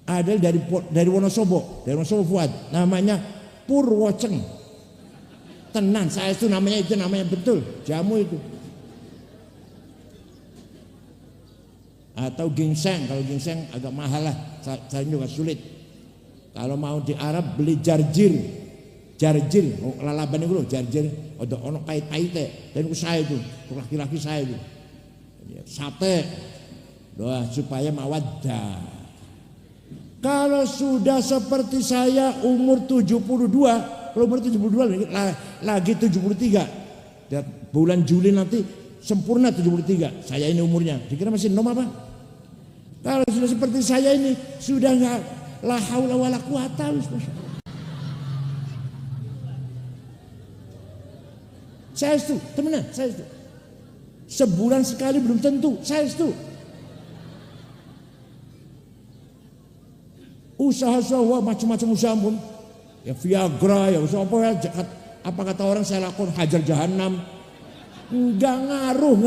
Ada dari Wonosobo Fuad, namanya Purwoceng. Tenan, saya itu namanya betul, jamu itu. Atau ginseng, kalau ginseng agak mahal lah, saya juga sulit. Kalau mau di Arab beli jarjir, lalaban itu loh, jarjir, ada ono pahit-pahite, dan itu saya itu, laki-laki saya itu. Sate, doa supaya mawaddah. Kalau sudah seperti saya umur 72, kalau umur 72 lagi 73. Dan bulan Juli nanti sempurna 73. Saya ini umurnya. Dikira masih nom apa? Kalau sudah seperti saya ini sudah enggak la haula wala quwata. Saya itu, teman-teman, saya itu. Sebulan sekali belum tentu, saya itu. Usaha macam-macam usaha pun ya Viagra ya usaha apa kata orang saya lakukan hajar jahanam, nggak ngaruh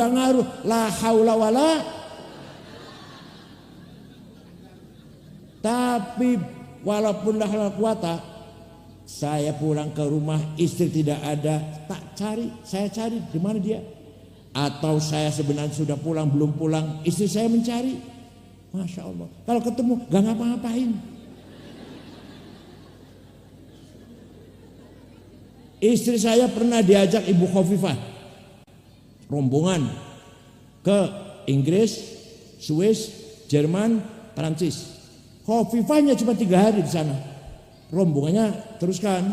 la haula wala. Tapi walaupun la haula quwata, saya pulang ke rumah istri tidak ada, saya cari di mana dia, atau saya sebenarnya sudah pulang belum pulang, istri saya mencari. Masya Allah, kalau ketemu nggak ngapa-ngapain. Istri saya pernah diajak Ibu Khofifah rombongan ke Inggris, Swiss, Jerman, Prancis. Khofifahnya cuma 3 hari di sana. Rombongannya teruskan.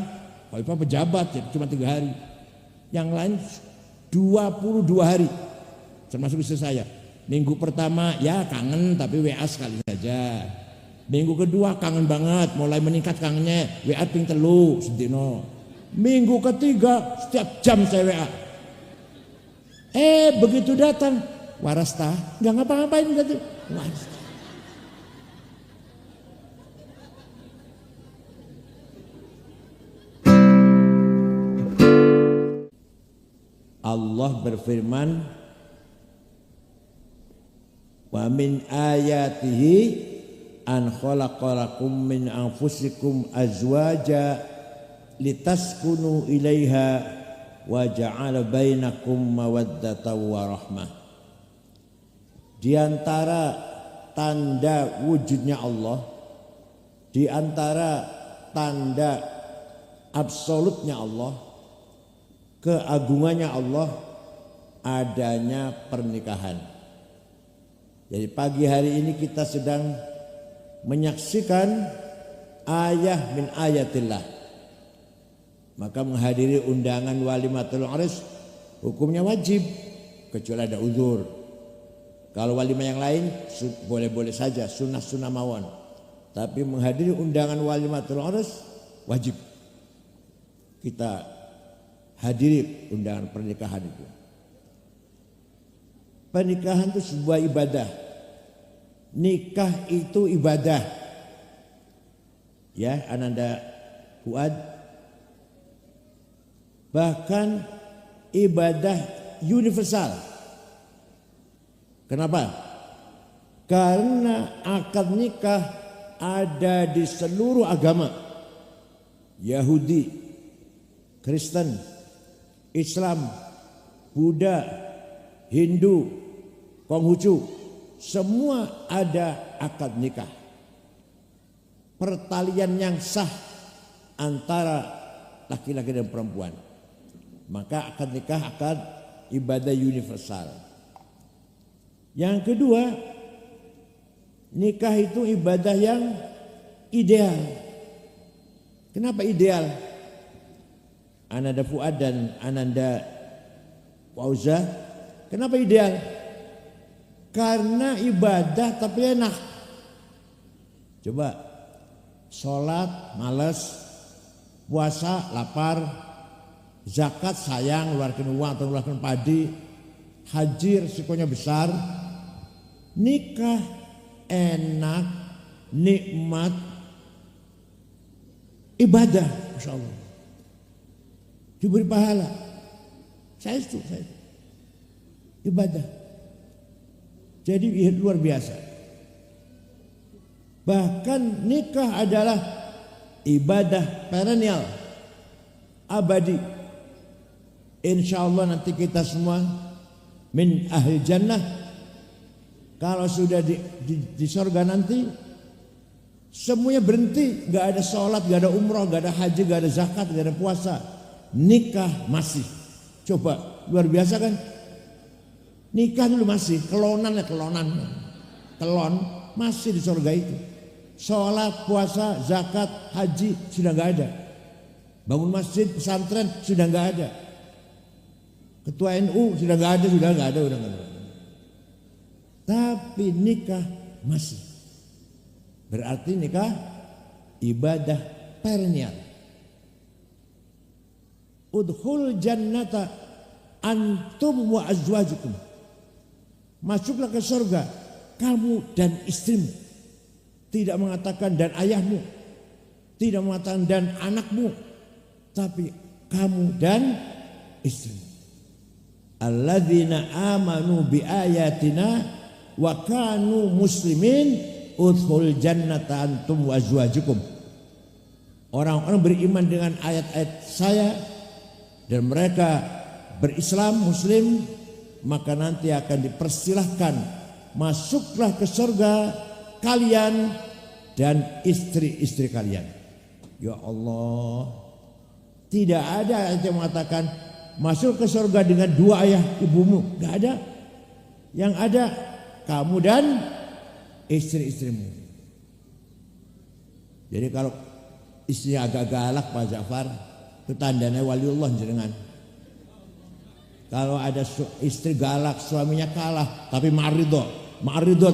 Khofifah pejabat ya, cuma 3 hari. Yang lain 22 hari. Termasuk istri saya. Minggu pertama ya kangen tapi WA sekali saja. Minggu kedua kangen banget, mulai meningkat kangennya. WA ping 3 sedino. Minggu ketiga setiap jam saya WA. Begitu datang warasta, nggak ngapa-ngapain gitu. Warasta. Allah berfirman, wa min ayatihi an khalaqalakum min anfusikum azwaja litaskunu ilaiha wa ja'ala bainakum mawaddatan wa rahmah. Di antara tanda wujudnya Allah, di antara tanda absolutnya Allah, keagungannya Allah, adanya pernikahan. Jadi pagi hari ini kita sedang menyaksikan ayah min ayatillah. Maka menghadiri undangan walimatul urs hukumnya wajib kecuali ada uzur. Kalau walimah yang lain boleh-boleh saja, sunnah-sunnah mawon. Tapi menghadiri undangan walimatul urs wajib. Kita hadiri undangan pernikahan itu. Pernikahan itu sebuah ibadah. Nikah itu ibadah. Ya, Ananda Fuad. Bahkan ibadah universal. Kenapa? Karena akad nikah ada di seluruh agama. Yahudi, Kristen, Islam, Buddha, Hindu, Konghucu, semua ada akad nikah. Pertalian yang sah antara laki-laki dan perempuan. Maka akad nikah akad ibadah universal. Yang kedua, nikah itu ibadah yang ideal. Kenapa ideal? Ananda Fuad dan Ananda Fauza, kenapa ideal? Karena ibadah tapi enak. Coba sholat malas, puasa lapar, zakat sayang ngeluarkan uang atau ngeluarkan padi, haji resikonya besar, nikah enak, nikmat, ibadah, Masya Allah, diberi pahala. Saya itu ibadah. Jadi luar biasa. Bahkan nikah adalah ibadah perennial, abadi. Insya Allah nanti kita semua min ahli jannah. Kalau sudah di surga nanti semuanya berhenti, gak ada sholat, gak ada umroh, gak ada haji, gak ada zakat, gak ada puasa. Nikah masih. Coba, luar biasa kan? Nikah dulu masih, kelon masih di surga itu. Sholat, puasa, zakat, haji sudah gak ada. Bangun masjid, pesantren sudah gak ada. Ketua NU sudah gak ada, udah gak ada. Tapi nikah masih. Berarti nikah ibadah perennial. Udkhul jannata antum wa azwajukum. Masuklah ke surga kamu dan istrimu. Tidak mengatakan dan ayahmu, tidak mengatakan dan anakmu, tapi kamu dan istrimu. Alladzina amanu bi ayatina wa kanu muslimin udkhul jannata antum wa azwajukum. Orang-orang beriman dengan ayat-ayat saya dan mereka berislam muslim, maka nanti akan dipersilahkan masuklah ke surga kalian dan istri-istri kalian. Ya Allah, tidak ada ayat yang mengatakan masuk ke surga dengan dua ayah ibumu, enggak ada. Yang ada kamu dan istri-istrimu. Jadi kalau istri agak galak Pak Ja'far, itu tandanya waliullah jenengan. Kalau ada istri galak, suaminya kalah, tapi ma'arido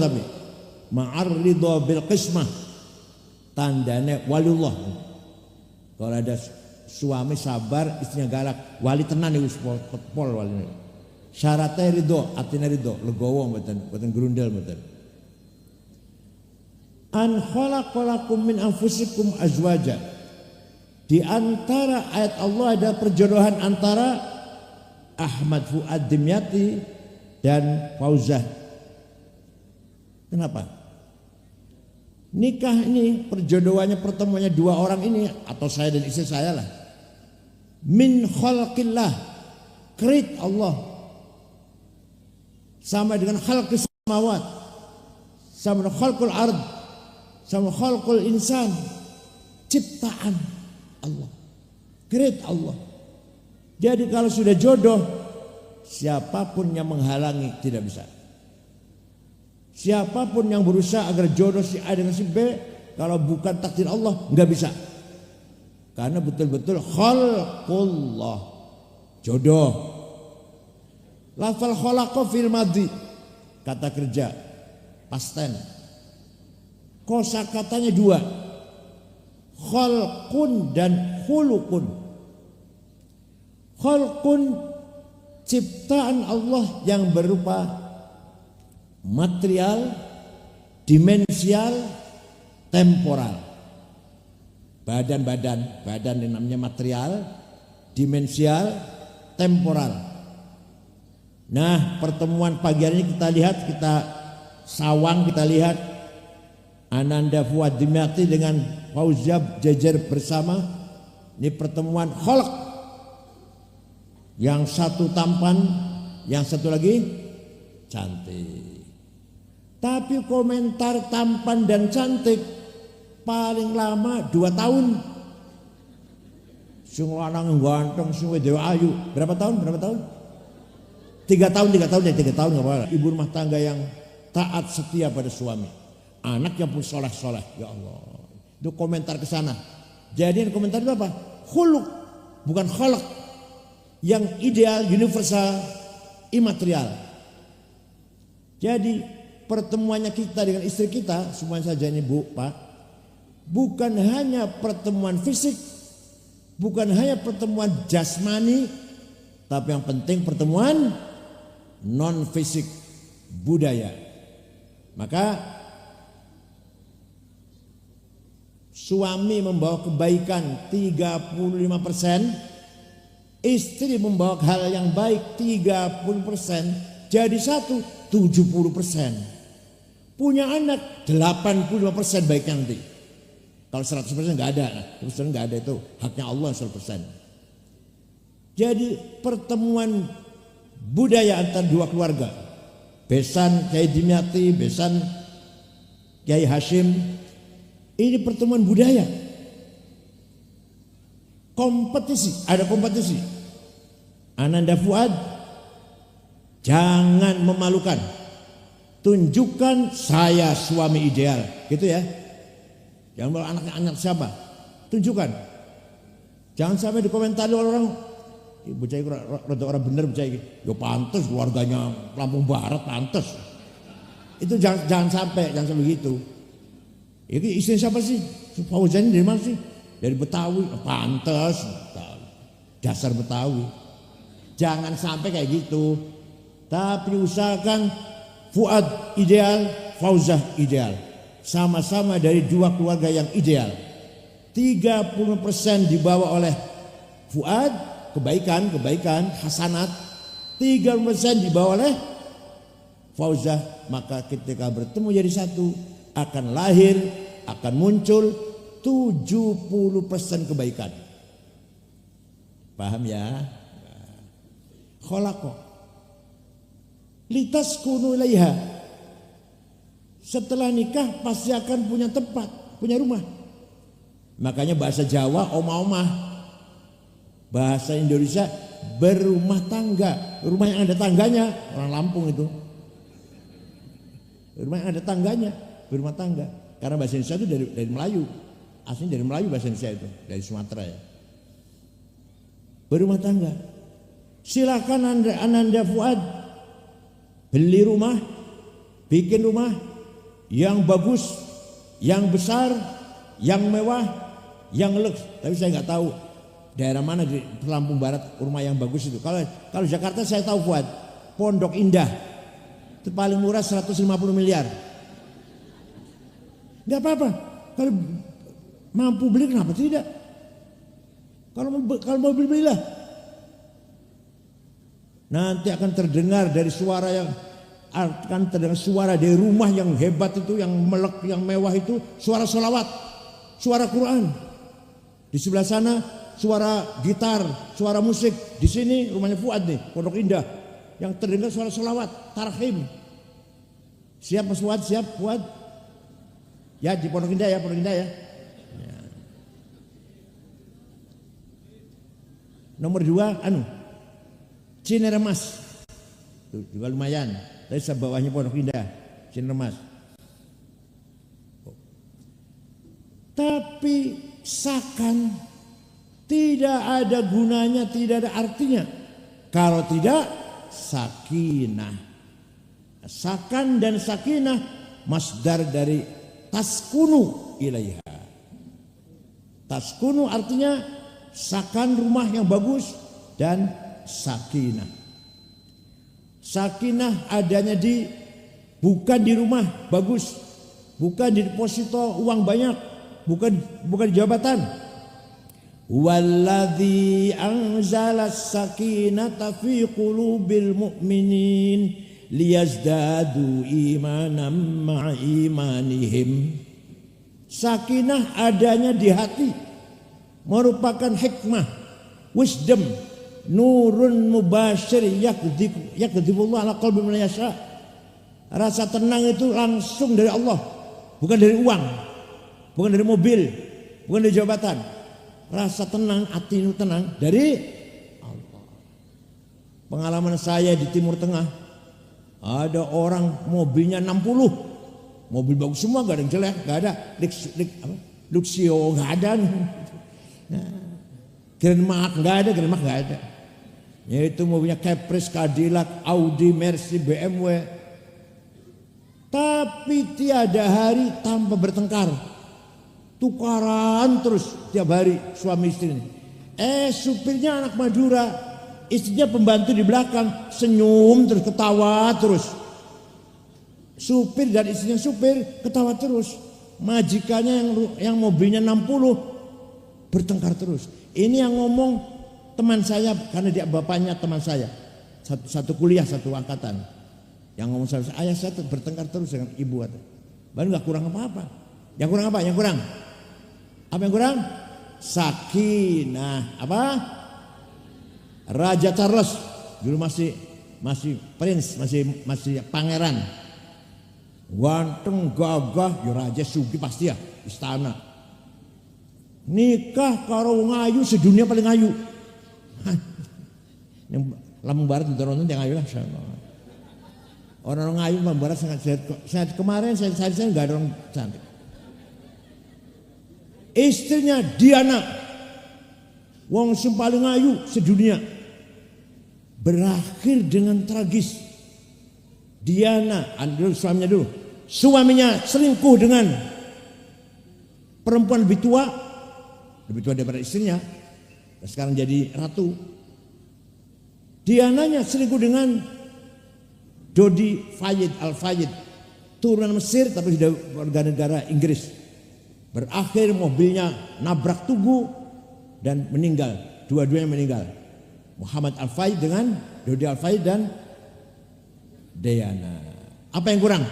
tapi ma'arido bil qismah, tandanya waliullah. Kalau ada suami sabar, istrinya galak, wali tenan itu pol wali. Syaratnya ridho, artinya ridho, legowo mboten grundel mboten. An khalaqalakum min anfusikum azwaja. Di antara ayat Allah ada perjodohan antara Ahmad Fuad Dimyati dan Fauzah. Kenapa? Nikah ini perjodohannya, pertemuannya dua orang ini atau saya dan istri saya lah. Min khalqillah, create Allah. Sama dengan khalqis samawat, sama dengan khalqul ard, sama khalqul insan, ciptaan Allah, create Allah. Jadi kalau sudah jodoh, siapapun yang menghalangi tidak bisa. Siapapun yang berusaha agar jodoh si A dengan si B, kalau bukan takdir Allah nggak bisa. Karena betul-betul khalqullah, jodoh. Lafal khalaqa fil madhi, kata kerja past tense. Kosakatanya dua, khalqun dan khuluqun. Khalqun ciptaan Allah yang berupa material, dimensial, temporal. Badan yang namanya material, dimensial, temporal. Nah, pertemuan pagi hari ini kita lihat, kita sawang, kita lihat Ananda Fuad Dimyati dengan Fauzah jejer bersama. Ini pertemuan khalq. Yang satu tampan, yang satu lagi cantik. Tapi komentar tampan dan cantik paling lama 2 tahun. Sing lanang ganteng, sing wedok ayu. Berapa tahun? 3 tahun nggak apa-apa. Ibu rumah tangga yang taat setia pada suami, anak yang pun soleh, ya Allah. Itu komentar ke sana. Jadi komentar itu apa? Khuluq, bukan khalaq, yang ideal, universal, imaterial. Jadi pertemuannya kita dengan istri kita, semuanya saja ini Bu, Pak, bukan hanya pertemuan fisik, bukan hanya pertemuan jasmani, tapi yang penting pertemuan non fisik, budaya. Maka suami membawa kebaikan 35%, istri membawa hal yang baik 30%, jadi satu 70%. punya anak 85% baiknya nanti. Kalau 100% nggak ada, 100% nggak ada, itu haknya Allah 100%. Jadi pertemuan budaya antara dua keluarga, besan Kiai Dimyati, besan Kiai Hashim, ini pertemuan budaya. Kompetisi, ada kompetisi. Ananda Fuad, jangan memalukan. Tunjukkan saya suami ideal, gitu ya. Jangan malu anak-anak siapa, tunjukkan. Jangan sampai dikomentari orang, bocah itu rada orang bener bocah itu. Ya pantes keluarganya Lampung Barat pantes. Itu jangan sampai gitu. Ini istri siapa sih? Fauzan dari mana sih? Dari Betawi, pantes. Dasar Betawi. Jangan sampai kayak gitu. Tapi usahakan Fuad ideal, Fauzah ideal. Sama-sama dari dua keluarga yang ideal. 30% dibawa oleh Fuad, kebaikan, hasanat. 30% dibawa oleh Fauzah. Maka ketika bertemu jadi satu, akan lahir, akan muncul 70% kebaikan. Paham ya? Khalaqa litas kunu ilaiha. Setelah nikah pasti akan punya tempat, punya rumah. Makanya bahasa Jawa omah-omah, bahasa Indonesia berumah tangga. Rumah yang ada tangganya, orang Lampung itu. Rumah yang ada tangganya, berumah tangga. Karena bahasa Indonesia itu dari Melayu. Aslinya dari Melayu bahasa Indonesia itu, dari Sumatera ya. Berumah tangga. Silakan Ananda Fuad beli rumah, bikin rumah yang bagus, yang besar, yang mewah, yang lux. Tapi saya nggak tahu daerah mana di Lampung Barat rumah yang bagus itu. Kalau Jakarta saya tahu Fuad, Pondok Indah itu paling murah 150 miliar. Nggak apa-apa. Kalau mampu beli kenapa tidak? Kalau mau belilah. Nanti akan terdengar dari suara dari rumah yang hebat itu, yang melek, yang mewah itu, suara sholawat, suara Quran. Di sebelah sana suara gitar, suara musik. Di sini rumahnya Fuad nih, Pondok Indah, yang terdengar suara sholawat, tarhim. Siap Mas Fuad, siap Fuad? Ya di Pondok Indah ya, Pondok Indah ya. Nomor 2 Cineremas, tuh, juga lumayan. Tapi sebawahnya Pondok Indah, Cineremas. Tapi sakan tidak ada gunanya, tidak ada artinya kalau tidak sakinah. Sakan dan sakinah masdar dari taskunu ilaiha. Taskunu artinya sakan, rumah yang bagus, dan sakinah. Sakinah adanya bukan di rumah bagus, bukan di deposito uang banyak, bukan di jabatan. Walladzi anzala sakinata fi qulubil mu'minin liyazdadu imanan ma'a imanihim. Sakinah adanya di hati, merupakan hikmah, wisdom, nurun mubashir yakdzibullah ala qalbi man yasha. Rasa tenang itu langsung dari Allah, bukan dari uang, bukan dari mobil, bukan dari jabatan. Rasa tenang, hati itu tenang dari Allah. Pengalaman saya di Timur Tengah, ada orang mobilnya 60, mobil bagus semua, gak ada yang jelek, gak ada Luxio, gak ada. Grand Mark gak ada. Yaitu mobilnya Caprice, Cadillac, Audi, Mercy, BMW. Tapi tiada hari tanpa bertengkar. Tukaran terus tiap hari suami istri ini. Supirnya anak Madura, istrinya pembantu di belakang, senyum terus, ketawa terus. Supir dan istrinya supir ketawa terus. Majikannya yang mobilnya 60 bertengkar terus. Ini yang ngomong teman saya, karena dia bapaknya teman saya, satu kuliah, satu angkatan. Yang ngomong sama saya, ayah saya bertengkar terus dengan ibu. Baru nggak kurang apa-apa. Yang kurang apa? Yang kurang? Apa yang kurang? Sakinah. Apa? Raja Charles dulu masih prince, masih pangeran. Ganteng, gagah, ya raja sugi pasti ya, istana. Nikah karo ngayu sedunia paling ayu. Yang Lampung Barat nonton yang ayu lah. Orang ngayu Lampung Barat sangat kemarin saya nggak ada orang cantik. Istrinya Diana, wong sing paling ayu sedunia, berakhir dengan tragis. Diana, suaminya selingkuh dengan perempuan lebih tua daripada istrinya, dan sekarang jadi ratu. Diananya selingkuh dengan Dodi Al-Fayed, turunan Mesir tapi sudah warga negara Inggris. Berakhir mobilnya nabrak tugu dan meninggal, dua-duanya meninggal. Muhammad Al-Fayed dengan Dodi Al-Fayed dan Diana. Apa yang kurang?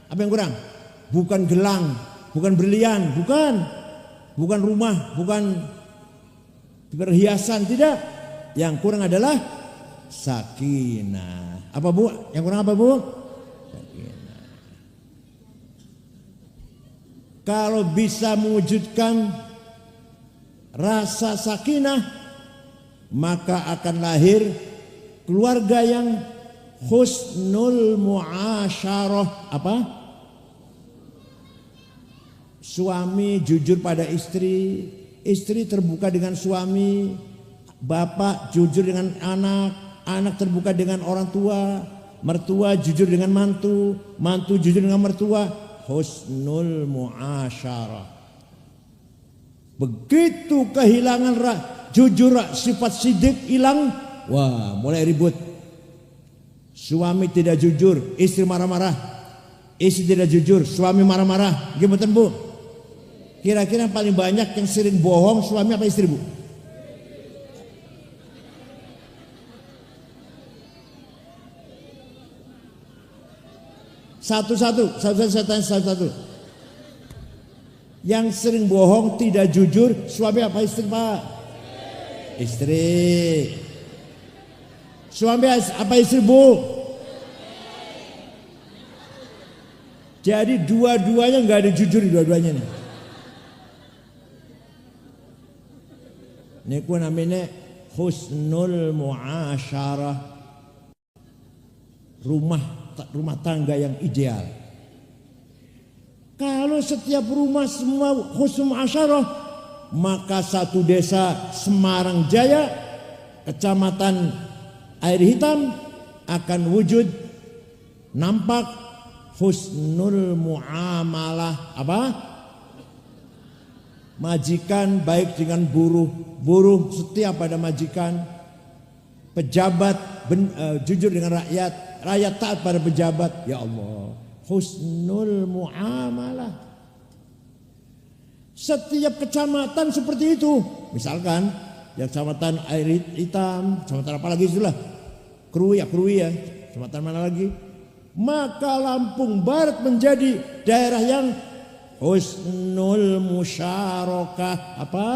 Apa yang kurang? Bukan gelang, bukan berlian, bukan rumah, bukan perhiasan, tidak. Yang kurang adalah sakinah. Apa Bu? Yang kurang apa Bu? Sakinah. Kalau bisa mewujudkan rasa sakinah, maka akan lahir keluarga yang husnul muasyarah. Apa? Suami jujur pada istri, istri terbuka dengan suami, bapak jujur dengan anak, anak terbuka dengan orang tua, mertua jujur dengan mantu, mantu jujur dengan mertua. Husnul muasyarah. Begitu kehilangan jujur, sifat sidik hilang, wah mulai ribut. Suami tidak jujur, istri marah-marah. Istri tidak jujur, suami marah-marah. Gimana Bu? Kira-kira paling banyak yang sering bohong suami apa istri Bu? Satu-satu saya tanya satu-satu. Yang sering bohong tidak jujur suami apa istri Pak? Istri. Suami apa istri Bu? Jadi dua-duanya nggak ada jujur, dua-duanya nih. Ini ku namanya husnul muasyarah, rumah tangga yang ideal. Kalau setiap rumah semua husnul muasyarah, maka satu desa Semarang Jaya, kecamatan Air Hitam akan wujud nampak husnul muamalah. Apa? Majikan baik dengan buruh, buruh setia pada majikan, pejabat jujur dengan rakyat, rakyat taat pada pejabat. Ya Allah, husnul muamalah. Setiap kecamatan seperti itu. Misalkan yang kecamatan Air Hitam, kecamatan apa lagi itulah, Krui ya, kecamatan mana lagi? Maka Lampung Barat menjadi daerah yang husnul musyarakah. Apa?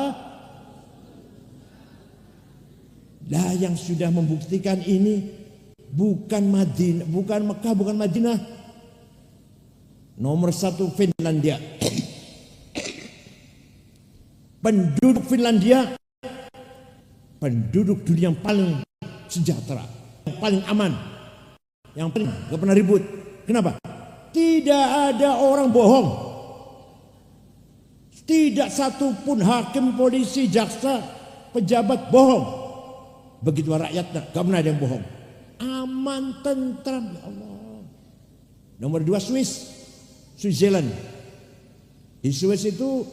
Lah yang sudah membuktikan ini bukan Madinah, bukan Mekah, bukan Madinah. Nomor satu Finlandia. Penduduk Finlandia, penduduk dunia yang paling sejahtera, yang paling aman, yang paling gak pernah ribut. Kenapa? Tidak ada orang bohong. Tidak satu pun hakim, polisi, jaksa, pejabat bohong. Begitu rakyatnya, gak pernah ada yang bohong. Aman, tentram, ya Allah. Nomor dua Switzerland. Di Swiss itu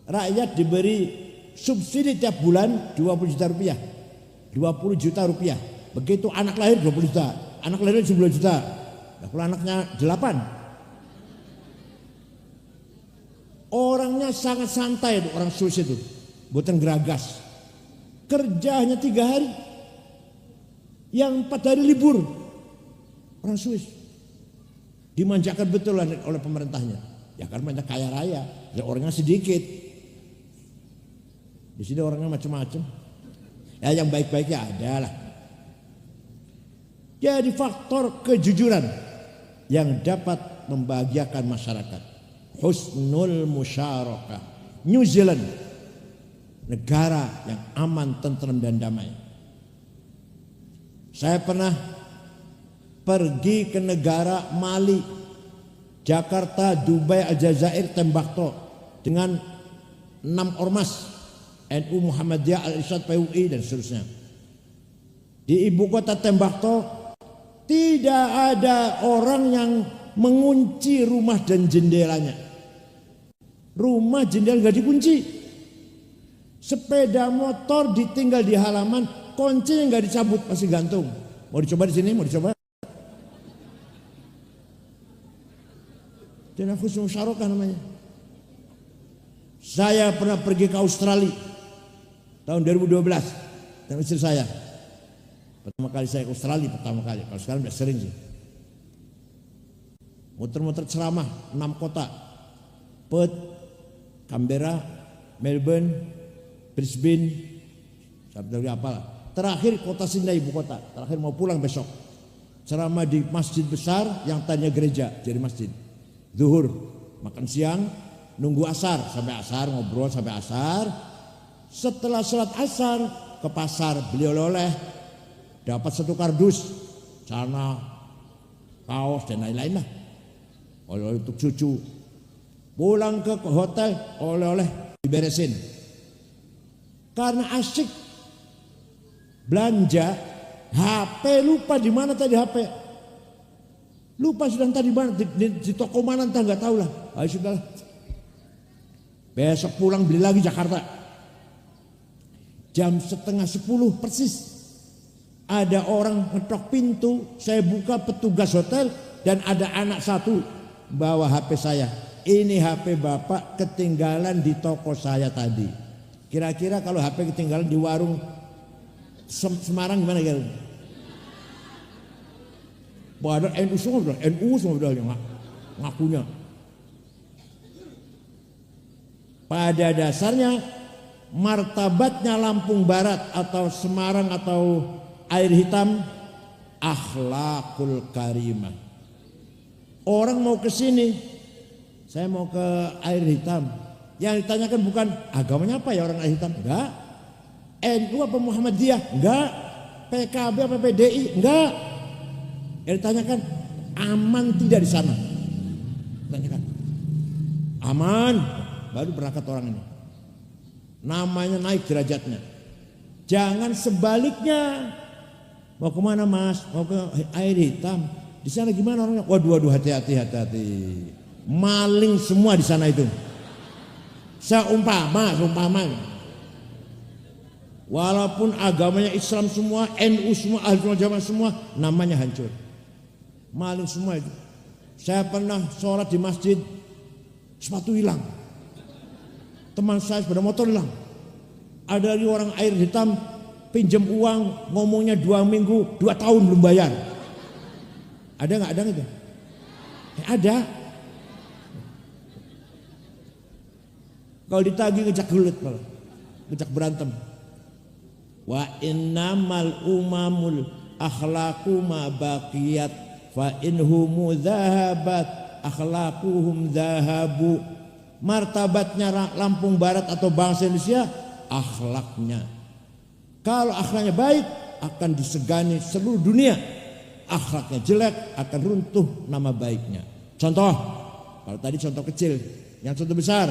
rakyat diberi subsidi tiap bulan 20 juta rupiah. 20 juta rupiah. Begitu anak lahir 20 juta. Anak lahir 10 juta. Nah, kalau anaknya 8. Orangnya sangat santai itu, orang Swiss itu. Bukan geragas. Kerja hanya 3 hari. Yang 4 hari libur. Orang Swiss. Dimanjakan betul oleh pemerintahnya. Ya karena mereka kaya raya, ya orangnya sedikit. Di sini orangnya macam-macam. Ya yang baik-baiknya ada lah. Jadi faktor kejujuran yang dapat membahagiakan masyarakat. Husnul musyarakah. New Zealand, negara yang aman, tentram dan damai. Saya pernah pergi ke negara Mali, Jakarta, Dubai, Aljazair, Tembakau dengan 6 ormas NU, Muhammadiyah, Al-Irsyad, PUI dan seterusnya. Di ibu kota Tembakau tidak ada orang yang mengunci rumah dan jendelanya. Rumah jendela gak dikunci. Sepeda motor ditinggal di halaman, kuncinya gak dicabut, masih gantung. Mau dicoba di sini? Mau dicoba? Dan husnul musyarakah namanya. Saya pernah pergi ke Australia tahun 2012 dengan istri saya. Pertama kali saya ke Australia, pertama kali. Kalau sekarang udah sering sih. Muter-muter ceramah 6 kota. Perth, Canberra, Melbourne, Brisbane, sampai apalah. Terakhir kota Sydney, ibu kota. Terakhir mau pulang besok. Ceramah di masjid besar yang tadinya gereja jadi masjid. Zuhur, makan siang, nunggu asar sampai asar, ngobrol sampai asar. Setelah sholat asar ke pasar beli oleh-oleh, dapat 1 kardus, celana, kaos dan lain-lain lah. Oleh-oleh untuk cucu. Pulang ke hotel, oleh-oleh diberesin. Karena asyik belanja, HP lupa di mana tadi HP. Lupa sudah tadi mana di toko mana entah nggak tahu lah. Ayo sudah. Besok pulang beli lagi Jakarta. Jam 9:30 persis. Ada orang ngetok pintu, saya buka, petugas hotel dan ada anak satu bawa HP saya. Ini HP bapak ketinggalan di toko saya tadi. Kira-kira kalau HP ketinggalan di warung Semarang gimana kira? Padahal NU semua udah ngakunya. Pada dasarnya martabatnya Lampung Barat atau Semarang atau air hitam akhlakul karimah. Orang mau ke sini, saya mau ke air hitam. Yang ditanyakan bukan agamanya apa ya orang air hitam, enggak. NU apa Muhammadiyah, enggak. PKB apa PDI, enggak. Yang ditanyakan aman tidak di sana? Tanyakan aman, baru berangkat orang ini. Namanya naik derajatnya. Jangan sebaliknya. Mau kemana mas? Mau ke air hitam. Di sana gimana orangnya? Waduh, hati-hati. Maling semua di sana itu. Seumpama. Walaupun agamanya Islam semua, NU semua, Ahlus Jamaah semua, namanya hancur. Maling semua itu. Saya pernah sholat di masjid, sepatu hilang. Teman saya sepeda motor hilang. Ada lagi orang air hitam pinjam uang, ngomongnya 2 minggu, 2 tahun belum bayar. Ada nggak ada gitu? Ada. Kalau ditagih ngejak gelut malah, ngejak berantem. Wa innamal umamul akhlaqu ma baqiyat fa inhumu dhahabat akhlaquhum dhahabu. Martabatnya Lampung Barat atau bangsa Indonesia akhlaknya. Kalau akhlaknya baik akan disegani seluruh dunia. Akhlaknya jelek akan runtuh nama baiknya. Contoh, kalau tadi contoh kecil, yang contoh besar.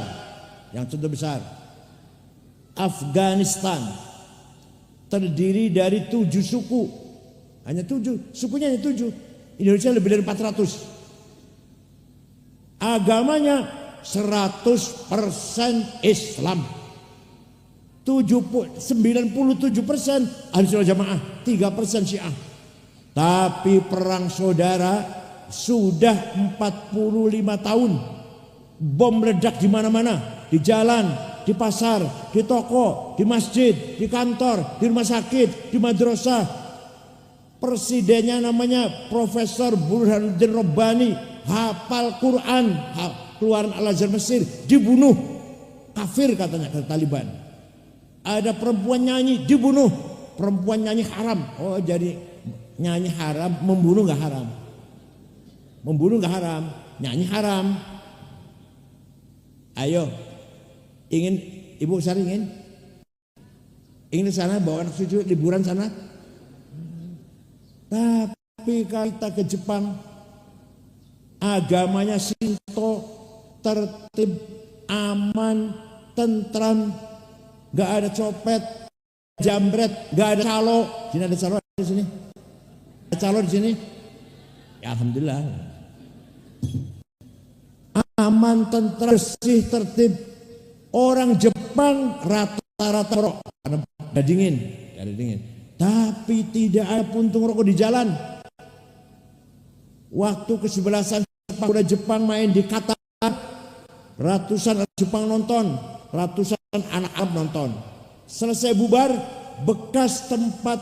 Afghanistan terdiri dari 7 suku. Hanya 7, sukunya hanya 7. Indonesia lebih dari 400. Agamanya 100% Islam. 97% Ahlus Jamaah, 3% Syiah. Tapi perang saudara sudah 45 tahun. Bom meledak di mana-mana, di jalan, di pasar, di toko, di masjid, di kantor, di rumah sakit, di madrasah. Presidennya namanya Profesor Burhanuddin Rabbani, hafal Quran, keluaran Al-Azhar Mesir, dibunuh. Kafir katanya kata Taliban. Ada perempuan nyanyi, dibunuh. Perempuan nyanyi haram. Oh jadi nyanyi haram, membunuh gak haram. Membunuh gak haram, nyanyi haram. Ayo, ingin Ibu Sari ingin ke sana bawa anak cucu liburan sana. Tapi kalau kita ke Jepang, agamanya Shinto, tertib, aman, tentram, gak ada copet, jambret, gak ada calo. Sini ada calo di sini. Ada calo di sini. Ya, alhamdulillah. Aman, tentram, bersih, tertib. Orang Jepang rata-rata rokok karena ada dingin. Tapi tidak ada puntung rokok di jalan. Waktu kesebelasan sepak bola Jepang main di Qatar, ratusan anak Jepang nonton, ratusan anak Arab nonton. Selesai bubar, bekas tempat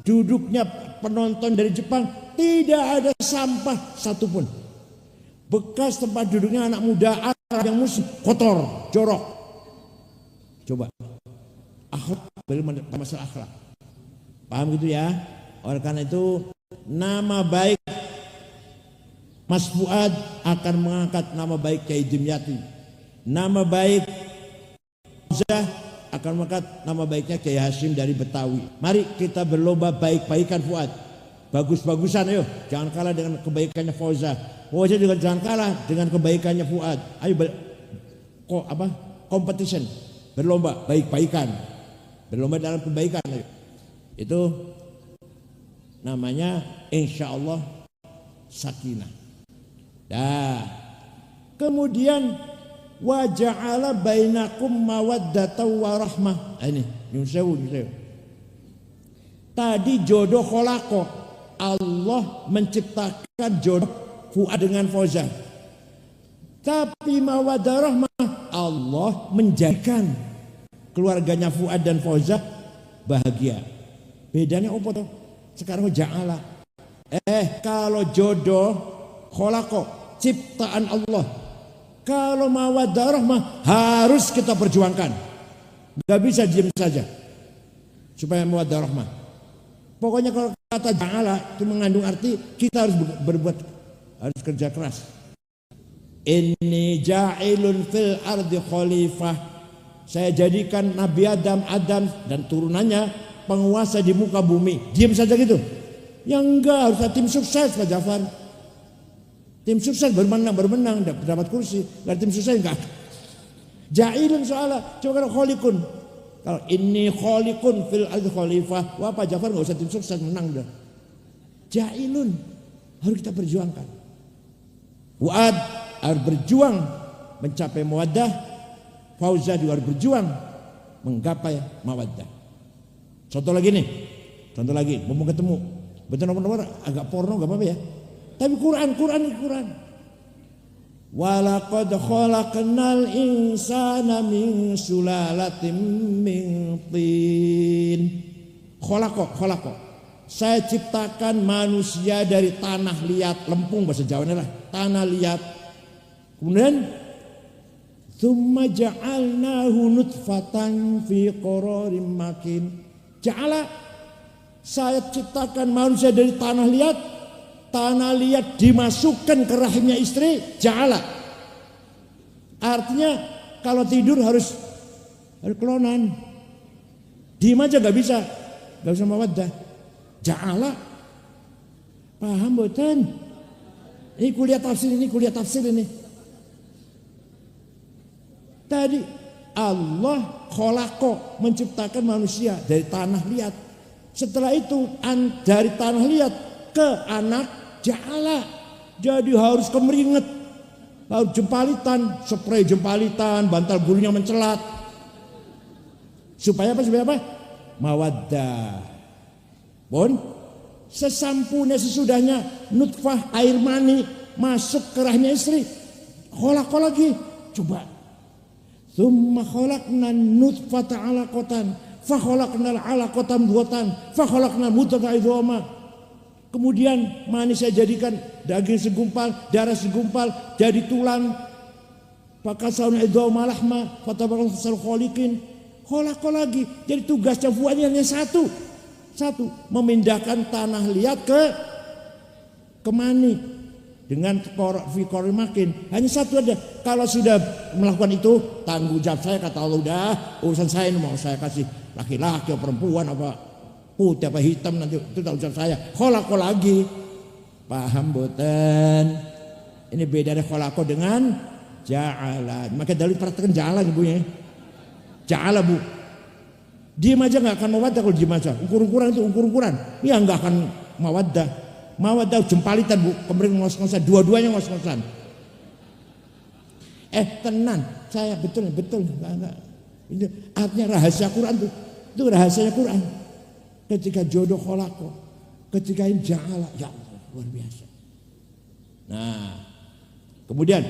duduknya penonton dari Jepang tidak ada sampah satupun. Bekas tempat duduknya anak muda Arab yang muslim kotor, jorok. Coba, akhlak, masalah akhlak. Paham gitu ya? Oleh karena itu nama baik Mas Fuad akan mengangkat nama baik Kiai Dimyati. Nama baik Fauzah akan mengangkat nama baiknya Kiai Hashim dari Betawi. Mari kita berlomba baik-baikan Fuad. Bagus-bagusan ayo, jangan kalah dengan kebaikannya Fauzah. Fauzah juga jangan kalah dengan kebaikannya Fuad. Ayo competition, berlomba baik-baikan. Berlomba dalam kebaikan ayo. Itu namanya insya Allah sakinah. Dah. Kemudian wa ja'ala bainakum mawaddatan wa rahmah. Ini nyusewu. Tadi jodoh kholaqo. Allah menciptakan jodoh Fuad dengan Fauzah. Tapi mawaddah rahmah Allah menjadikan keluarganya Fuad dan Fauzah bahagia. Bedanya apa tuh? Sekarang ja'ala. Kalau jodoh kholaqo, ciptaan Allah. Kalau mawaddah rahmah harus kita perjuangkan. Gak bisa diam saja supaya mawaddah rahmah. Pokoknya kalau kata ja'ala itu mengandung arti kita harus berbuat, harus kerja keras. Inni ja'ilun fil ardi khalifah. Saya jadikan Nabi Adam dan turunannya penguasa di muka bumi. Diam saja gitu? Ya enggak, harus ada tim sukses Pak Jafar. Tim sukses bermenang dapat kursi. Dari tim sukses enggak. Ja'ilun soalnya. Coba kalau kholikun. Kalau ini kholikun fil ardi khalifah. Wah Pak Jafar enggak usah tim sukses, menang udah. Ja'ilun harus kita perjuangkan. Fuad harus berjuang mencapai mawaddah. Fauzah juga harus berjuang menggapai mawaddah. Contoh lagi, mau ketemu. Betul nomor agak porno gak apa-apa ya. Tapi Quran. Walaqad khalaqnal insana min sulalatin min tin. Khalaqo. Saya ciptakan manusia dari tanah liat, lempung bahasa Jawanya lah, tanah liat. Kemudian tsumma ja'alnahu nutfatan fi qararin makin. Ja'ala, saya ciptakan manusia dari tanah liat dimasukkan ke rahimnya istri. Ja'ala, artinya kalau tidur harus kelonan. Diem aja gak bisa mawaddah. Ja'ala, paham boten? Ini kuliah tafsir ini. Tadi Allah kholaqo, menciptakan manusia dari tanah liat. Setelah itu dari tanah liat ke anak ja'ala. Jadi harus kemeringet, harus jempalitan, spray jempalitan, bantal bulunya mencelat. Supaya apa? Mawaddah. Bon, sesudahnya nutfah air mani masuk ke rahimnya istri. Kholaqo lagi. Coba. Tsumma khalaqna nutfata 'alaqatan fa khalaqnal 'alaqata mudghatan fa khalaqna mudghata idhama. Kemudian mani saya jadikan daging segumpal, darah segumpal, jadi tulang. Fakasaun idhama lahma fatabarakallahu khaliqin. Kholaqo lagi. Jadi tugasnya Fuad hanya satu. Memindahkan tanah liat ke mani dengan fikor makin. Hanya satu aja. Kalau sudah melakukan itu, tanggung jawab saya, kata Allah, udah urusan saya ini, mau saya kasih laki-laki atau perempuan apa putih apa hitam, nanti itu tanggung jawab saya. Kholaqo lagi. Paham boten? Ini beda dari kholaqo dengan ja'ala. Maka dalil perhatikan ja'ala ibunya. Ja'ala bu. Diam aja nggak akan mawaddah kalau diam aja. Ukur-ukuran itu ukur-ukuran. Ya nggak akan mawaddah. Mawaddah jempalitan bu. Kemarin ngos-ngosan. Dua-duanya ngos-ngosan. Tenan. Saya betul. Enggak. Ini artinya rahasia Quran tuh. Itu rahasianya Quran. Ketika jodoh kholaqo. Ketika ini ja'ala. Ya Allah luar biasa. Nah. Kemudian.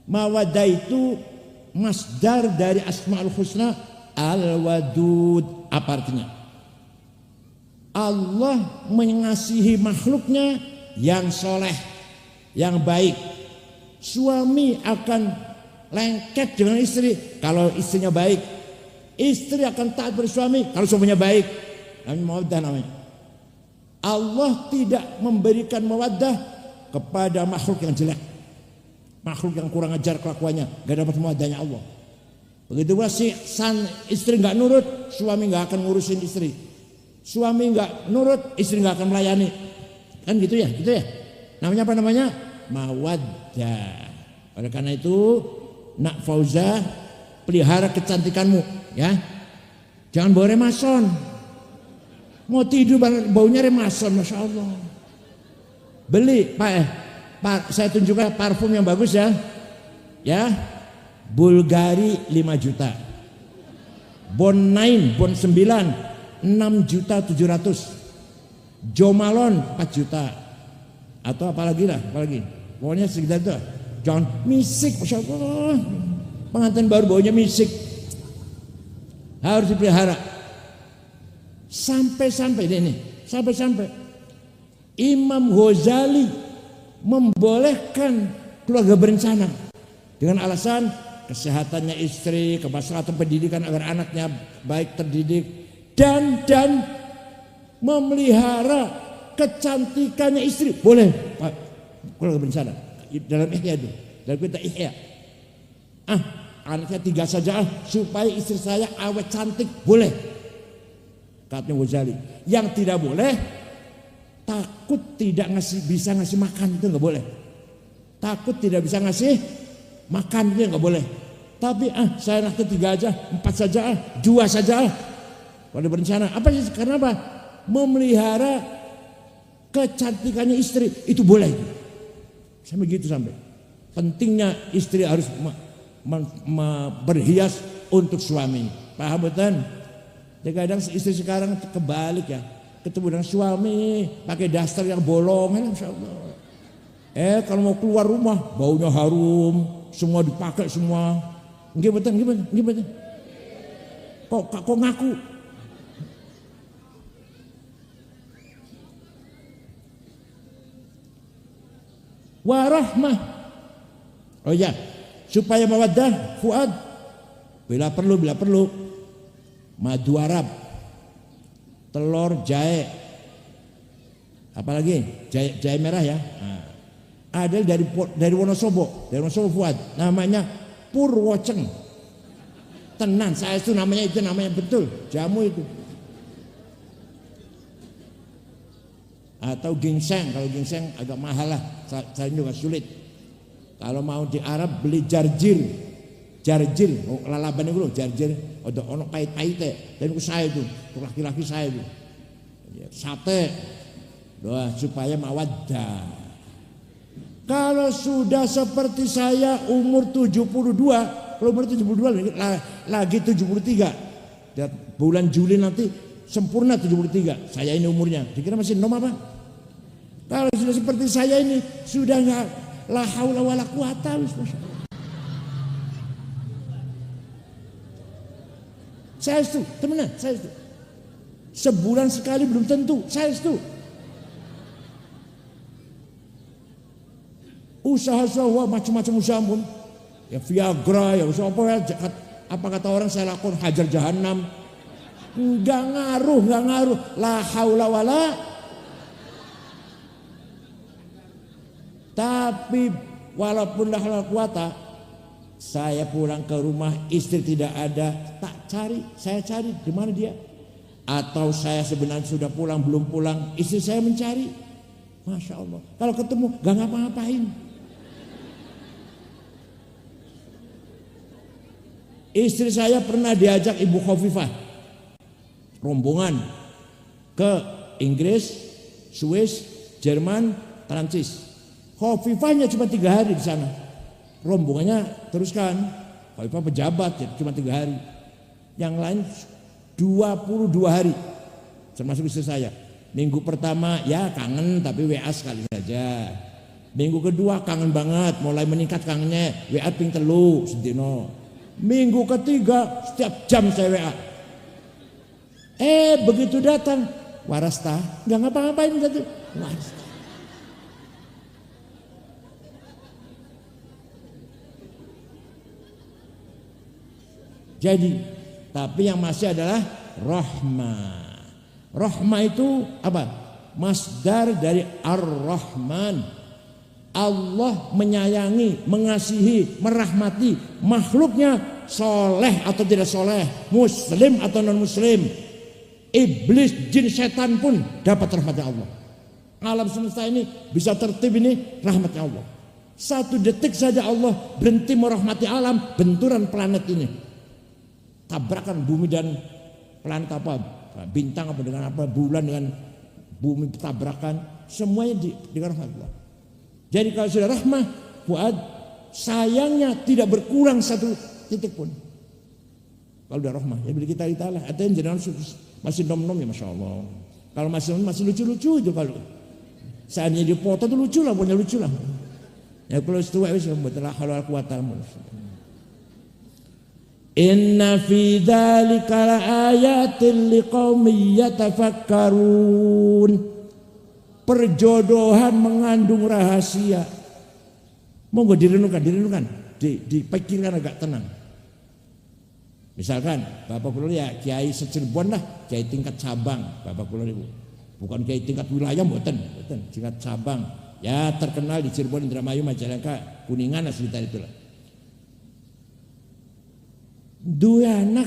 Mawaddah itu masdar dari Asmaul Husna Al-Wadud. Apa artinya? Allah mengasihi makhluknya yang soleh, yang baik. Suami akan lengket dengan istri kalau istrinya baik. Istri akan taat pada suami kalau suaminya baik. Namanya mawaddah namanya. Allah tidak memberikan mawaddah kepada makhluk yang jelek, makhluk yang kurang ajar kelakuannya, gak dapat mawaddahnya Allah. Begitu pula si istri gak nurut, suami gak akan ngurusin istri. Suami gak nurut, istri gak akan melayani. Kan gitu ya. Namanya apa namanya? Mawaddah. Oleh karena itu, nak Fauza, pelihara kecantikanmu, ya. Jangan bawa remason. Mau tidur baunya remason, masya Allah. Beli, Pak, saya tunjukkan parfum yang bagus ya. Ya. Bulgari 5 juta. Bon 9, Bon 9 6.700.000. Jo Malone 4 juta. Atau apalagi. Pokoknya sekitar itu. Jangan misik, masya Allah. Pengantin baru baunya misik. Harus dipelihara. Sampai Imam Ghazali membolehkan keluarga berencana dengan alasan kesehatannya istri, kemaslahatan pendidikan agar anaknya baik terdidik, dan memelihara kecantikannya istri. Boleh Pak, keluarga berencana dalam Ihya itu, dalam kita Ihya. Anaknya 3 saja supaya istri saya awet cantik, boleh. Katanya Ghazali. Yang tidak boleh, takut tidak bisa ngasih makan, itu nggak boleh. Takut tidak bisa ngasih makan, itu nggak boleh. Tapi saya anak 3 aja, 4 saja, 2 saja. Pada berencana apa sih? Karena apa? Memelihara kecantikannya istri, itu boleh. Sampai gitu sampai. Pentingnya istri harus berhias untuk suami. Paham betul? Kadang istri sekarang kebalik ya, ketemu dengan suami pakai daster yang bolong, insya Allah. Kalau mau keluar rumah baunya harum, semua dipakai semua. Gimana? Kok ngaku? Warahmah. Oh ya, supaya mawaddah Fuad, bila perlu. Madu Arab, telur jahe, apalagi jahe merah ya. Ada dari Wonosobo, Fuad, namanya Purwoceng. Tenan, saya itu namanya betul, jamu itu. Atau ginseng, kalau ginseng agak mahal lah, saya juga sulit. Kalau mau di Arab beli jarjir, lalaban itu loh, jarjir, ada ono pahit-pahitnya, dan itu saya itu, laki-laki saya itu, sate, doa supaya mawaddah. Kalau sudah seperti saya umur 72, kalau umur 72 lagi 73, dan bulan Juli nanti sempurna 73, saya ini umurnya, dikira masih nom apa? Kalau sudah seperti saya ini, sudah enggak la haula wala quwata. Saya itu, temenan, saya itu. Sebulan sekali belum tentu. Saya itu usaha macam-macam usaha pun. Ya Viagra, ya usaha apa ya. Apa kata orang saya lakukan hajar jahanam. Enggak ngaruh. La haula wala. Tapi walaupun la haula quwata, saya pulang ke rumah istri tidak ada, saya cari di mana dia. Atau saya sebenarnya sudah pulang belum pulang, istri saya mencari. Masya Allah. Kalau ketemu gak ngapa-ngapain. Istri saya pernah diajak Ibu Khofifah rombongan ke Inggris, Swiss, Jerman, Prancis. Khofifahnya cuma 3 hari di sana. Rombongannya teruskan. Khofifah pejabat ya, cuma 3 hari. Yang lain 22 hari. Termasuk istri saya. Minggu pertama ya kangen tapi WA sekali saja. Minggu kedua kangen banget, mulai meningkat kangennya. WA ping 3 sedino. Minggu ketiga setiap jam saya WA. Begitu datang Warasta nggak ngapa-ngapain gitu. Warasta. Jadi tapi yang masih adalah rahmah. Rahmah itu apa? Masdar dari ar-Rahman. Allah menyayangi, mengasihi, merahmati makhluknya, soleh atau tidak soleh, muslim atau non muslim, iblis, jin, setan pun dapat rahmatnya Allah. Alam semesta ini bisa tertib ini rahmatnya Allah. 1 detik saja Allah berhenti merahmati alam, benturan planet ini, tabrakan bumi dan planet apa, bintang apa dengan apa, bulan dengan bumi tabrakan, semuanya dengan rahmat Allah. Jadi kalau sudah rahmah, Fuad, sayangnya tidak berkurang 1 titik pun. Kalau sudah rahmah, ya beli kita lah. Atau yang jenengan masih nom-nom ya Masya Allah. Kalau masih lucu-lucu itu kalau seandainya dipoto tuh lucu lah, punya lucu lah. Ya kalau setua wis betul halal kuatam. Inna fi dzalika laayatin liqaumin yatafakkarun. Perjodohan mengandung rahasia. Monggo direnungkan, dipikirkan agak tenang. Misalkan Bapak kula ya Kiai Cirebon lah, Kiai tingkat cabang, Bapak kula niku. Bukan Kiai tingkat wilayah mboten, tingkat cabang. Ya terkenal di Cirebon, Indramayu, Majalengka, Kuningan asli itu lah. Dua anak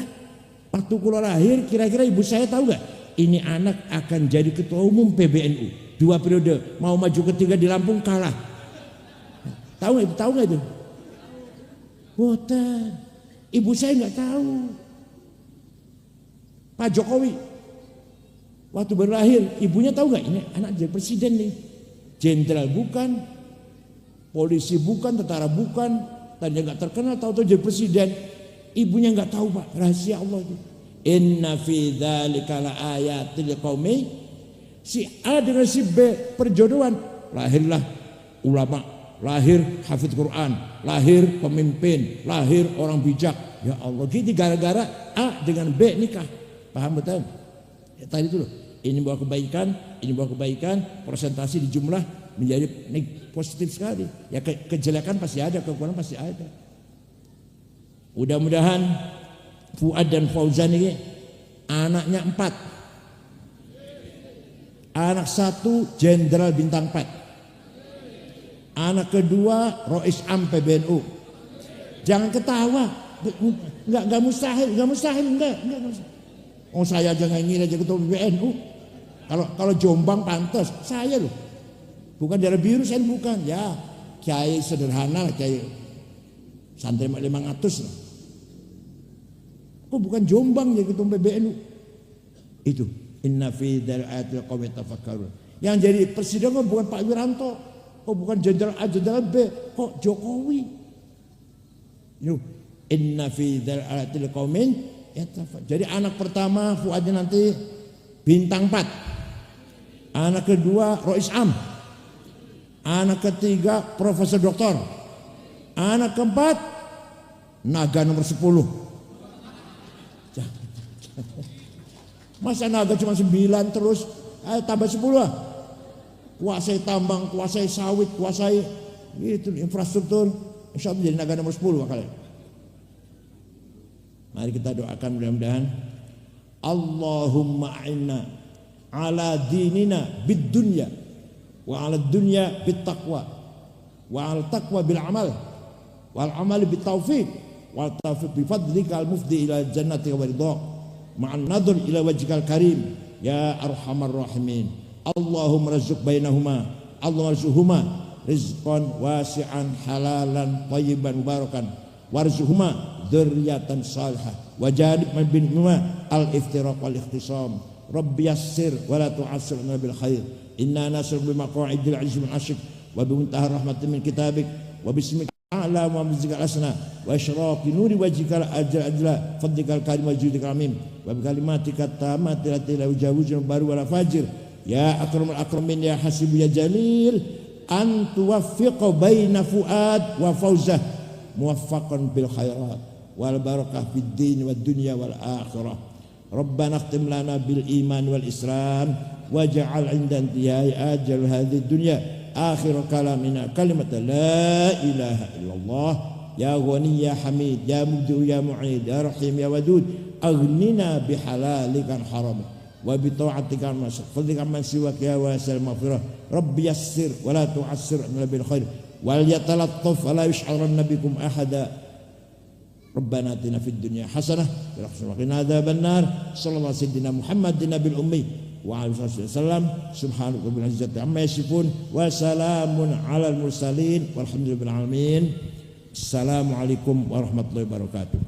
waktu kula lahir, kira-kira ibu saya tahu gak? Ini anak akan jadi ketua umum PBNU. 2 periode, mau maju ketiga di Lampung kalah. Tahu nggak itu? Boten. Ibu saya nggak tahu. Pak Jokowi waktu berlahir, ibunya tahu nggak ini anak jadi presiden nih. Jenderal bukan, polisi bukan, tentara bukan, tadinya nggak terkenal, tahu-tahu jadi presiden. Ibunya nggak tahu Pak, rahasia Allah itu. Inna fi dzalika laayatil liqaumin. Si A dengan si B perjodohan, lahirlah ulama, lahir hafidz Quran, lahir pemimpin, lahir orang bijak. Ya Allah, gitu gara-gara A dengan B nikah. Paham betul? Ya, tadi itu loh. Ini bawa kebaikan, persentase di jumlah menjadi positif sekali. Ya kejelekan pasti ada, kekurangan pasti ada. Mudah-mudahan Fuad dan Fauzan ini anaknya 4. Anak 1 Jenderal Bintang 4. Anak kedua Rois Am PBNU. Jangan ketawa. Enggak mustahil, enggak. Oh saya aja nggak ingin aja ketua PBNU. Kalau Jombang pantas, saya loh. Bukan darah biru, saya bukan. Ya, kiai sederhana lah, kiai santri 500 lah. Kok bukan Jombang jadi ketua PBNU? Itu. Inna fi dzalika qaumin tafakkarun. Yang jadi presiden kok bukan Pak Wiranto, kok bukan Jenderal A, Jenderal B, kok Jokowi. Inna fi dzalika qaumin yatafakkarun. Jadi anak pertama Fuadnya nanti Bintang 4. Anak kedua Rois Am. Anak ketiga Profesor Doktor. Anak keempat Naga nomor 10. Masa naga cuma 9 terus, ayo tambah 10 lah. Kuasai tambang, kuasai sawit, kuasai itu infrastruktur. Insya Allah jadi naga nomor 10 kalian. Mari kita doakan mudah-mudahan Allahumma a'inna ala dinina bid dunya wa ala dunya bit taqwa wa ala taqwa bil amal wal amal bit taufiq wal taufiq bi fadlika al mufdi ila jannati wa ridha ma'an nadhr ila wajhikal karim ya arhamar rahimin. Allahumma rizq bainahuma Allahumma rizquhuma rizqan wasi'an halalan thayyiban mubarakan warzuhuma dzurriatan salihah wa janib min al-iftiraq wal ikhtisam. Rabbi yassir wa la tu'assirna bil khair. Inna nasr bi maq'idil 'azim min asyik wa bi muntaha rahmatin min kitabik wa bismika a'la wa bizikal asna wa isyraqi nuri wajhikal ajla fadlikal karim wa judikal amim wa bi kalimatika tammati lati la ujawizul baru wala fajir ya akramul akramin ya hasib ya jalil an tuwaffiqa baina fuad wa fawzah muwaffaqan bil khairat wal barakah fid din wad dunya wal akhirah. Rabbana khtim lana bil iman wal islam waj'al 'inda intihai ajal hadhihi dunya akhir kalamina kalimat la ilaha illallah ya ghani ya hamid ya mubdi ya mu'id ya rahim ya wadud aghnina bihalalika haram wa bi ta'atika masuk fadlika man siwak ya wasal maghfirah. Rabbi yassir wa la tu'assir bil khair wal yatalattaf wa la yash'aranna bikum ahada. Rabbana atina fid dunya hasanah wa qina adzaban nar. Sallallahu alaihi sayyidina Muhammadin nabil ummi wa alihi wasallam. Subhanaka rabbil izzati amma yasifun wa salamun alal mursalin walhamdulillahi rabbil alamin. Assalamualaikum warahmatullahi wabarakatuh.